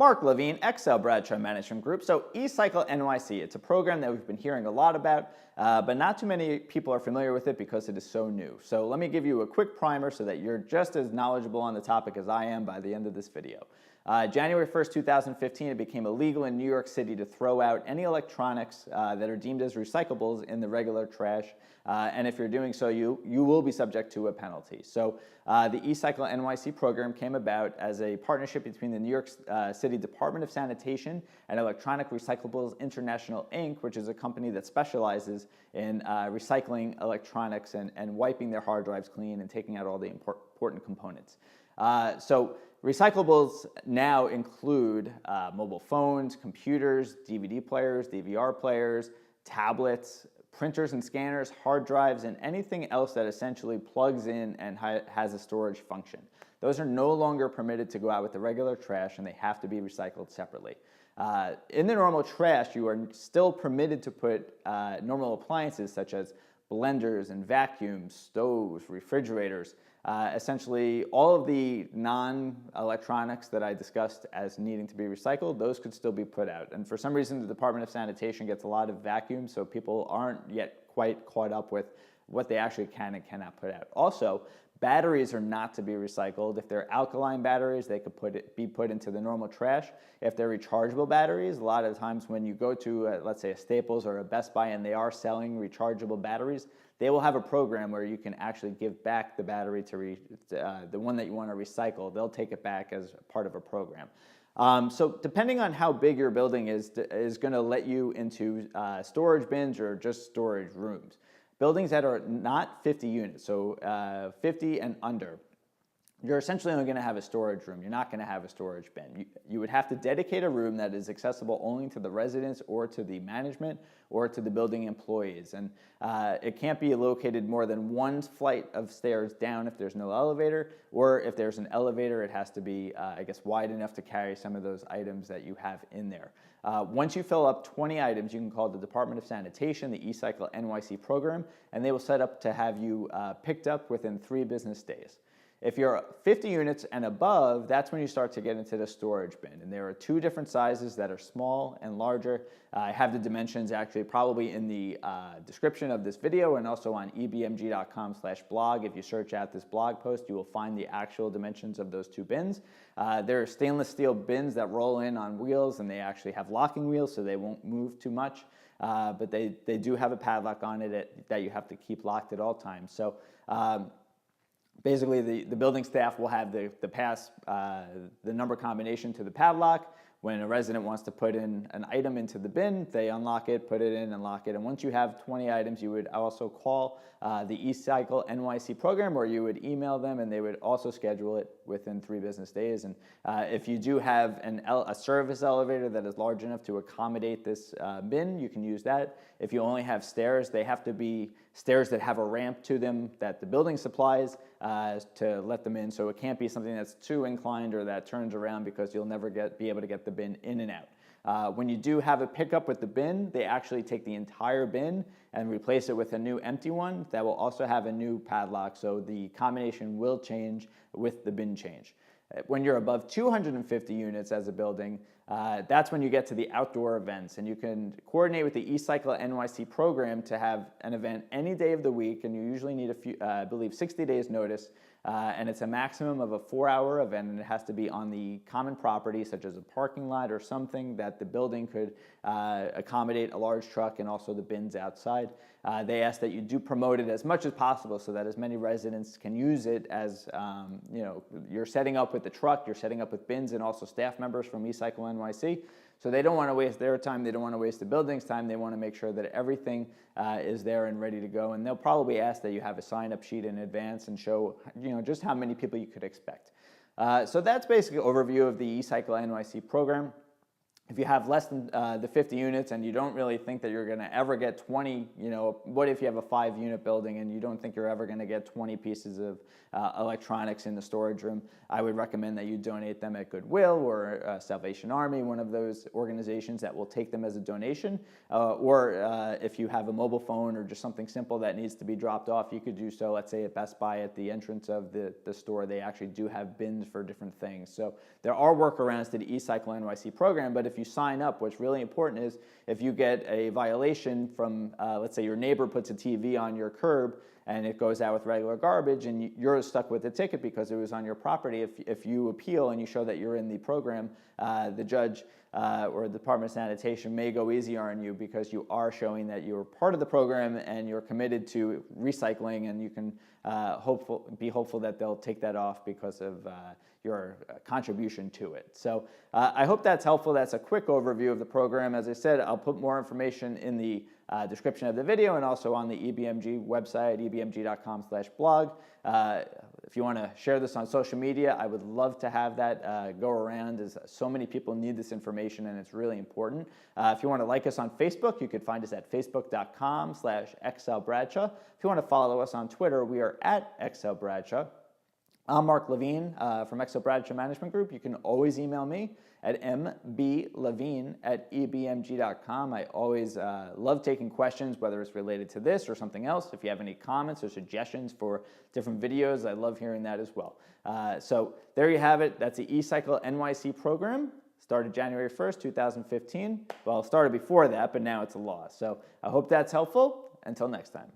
Mark Levine, XL Bradshaw Management Group. So e-cycleNYC, it's a program that we've been hearing a lot about, but not too many people are familiar with it because it is so new. So let me give you a quick primer so that you're just as knowledgeable on the topic as I am by the end of this video. January 1st, 2015, it became illegal in New York City to throw out any electronics that are deemed as recyclables in the regular trash. And if you're doing so, you will be subject to a penalty. So the e-cycleNYC program came about as a partnership between the New York City Department of Sanitation and Electronic Recyclables International, Inc., which is a company that specializes in recycling electronics and wiping their hard drives clean and taking out all the important components. So recyclables now include mobile phones, computers, DVD players, DVR players, tablets, printers and scanners, hard drives, and anything else that essentially plugs in and has a storage function. Those are no longer permitted to go out with the regular trash, and they have to be recycled separately. In the normal trash, you are still permitted to put normal appliances such as blenders and vacuums, stoves, refrigerators, essentially all of the non-electronics that I discussed as needing to be recycled, those could still be put out. And for some reason, the Department of Sanitation gets a lot of vacuums, so people aren't yet quite caught up with what they actually can and cannot put out. Also, batteries are not to be recycled. If they're alkaline batteries, they could be put into the normal trash. If they're rechargeable batteries, a lot of times when you go to, let's say, a Staples or a Best Buy and they are selling rechargeable batteries, they will have a program where you can actually give back the battery to the one that you want to recycle. They'll take it back as part of a program. So depending on how big your building is going to let you into storage bins or just storage rooms. Buildings that are not 50 units, so 50 and under, you're essentially only going to have a storage room. You're not going to have a storage bin. You would have to dedicate a room that is accessible only to the residents or to the management or to the building employees. And it can't be located more than one flight of stairs down if there's no elevator, or if there's an elevator, it has to be, I guess, wide enough to carry some of those items that you have in there. Once you fill up 20 items, you can call the Department of Sanitation, the e-cycleNYC program, and they will set up to have you picked up within 3 business days. If you're 50 units and above, that's when you start to get into the storage bin. And there are 2 different sizes that are small and larger. I have the dimensions actually probably in the description of this video and also on ebmg.com/blog. If you search out this blog post, you will find the actual dimensions of those 2 bins. They're stainless steel bins that roll in on wheels, and they actually have locking wheels so they won't move too much. But they do have a padlock on it that you have to keep locked at all times. So basically, the building staff will have the number combination to the padlock. When a resident wants to put in an item into the bin, they unlock it, put it in, and lock it. And once you have 20 items, you would also call the e-cycleNYC program, or you would email them, and they would also schedule it within 3 business days. And if you do have a service elevator that is large enough to accommodate this bin, you can use that. If you only have stairs, they have to be stairs that have a ramp to them that the building supplies to let them in. So it can't be something that's too inclined or that turns around, because you'll never be able to get the bin in and out. When you do have a pickup with the bin, they actually take the entire bin and replace it with a new empty one that will also have a new padlock, so the combination will change with the bin change. When you're above 250 units as a building, that's when you get to the outdoor events, and you can coordinate with the e-cycleNYC program to have an event any day of the week, and you usually need I believe 60 days notice, and it's a maximum of a 4-hour event, and it has to be on the common property, such as a parking lot or something that the building could accommodate a large truck and also the bins outside. They ask that you do promote it as much as possible so that as many residents can use it as, you're setting up with the truck, you're setting up with bins and also staff members from e-cycleNYC. So they don't want to waste their time, they don't want to waste the building's time, they want to make sure that everything is there and ready to go. And they'll probably ask that you have a sign-up sheet in advance and show, just how many people you could expect. So that's basically an overview of the e-cycleNYC program. if you have less than the 50 units and you don't really think that you're going to ever get 20, what if you have a 5-unit building and you don't think you're ever going to get 20 pieces of electronics in the storage room, I would recommend that you donate them at Goodwill or Salvation Army, one of those organizations that will take them as a donation. Or if you have a mobile phone or just something simple that needs to be dropped off, you could do so, let's say at Best Buy at the entrance of the store. They actually do have bins for different things. So there are workarounds to the e-cycleNYC program, but if you sign up, what's really important is if you get a violation from, let's say your neighbor puts a TV on your curb and it goes out with regular garbage and you're stuck with a ticket because it was on your property, if you appeal and you show that you're in the program, the judge or the Department of Sanitation may go easier on you because you are showing that you're part of the program and you're committed to recycling, and you can be hopeful that they'll take that off because of your contribution to it. So I hope that's helpful. That's a quick overview of the program. As I said, I'll put more information in the description of the video and also on the EBMG website, ebmg.com/blog. If you want to share this on social media, I would love to have that go around, as so many people need this information and it's really important. If you want to like us on Facebook, you could find us at facebook.com/xlbradshaw. If you want to follow us on Twitter, we are at xlbradshaw. I'm Mark Levine from XL Bradshaw Management Group. You can always email me at mblevine@ebmg.com. I always love taking questions, whether it's related to this or something else. If you have any comments or suggestions for different videos, I love hearing that as well. So there you have it. That's the e-cycleNYC program. Started January 1st, 2015. Well, it started before that, but now it's a law. So I hope that's helpful. Until next time.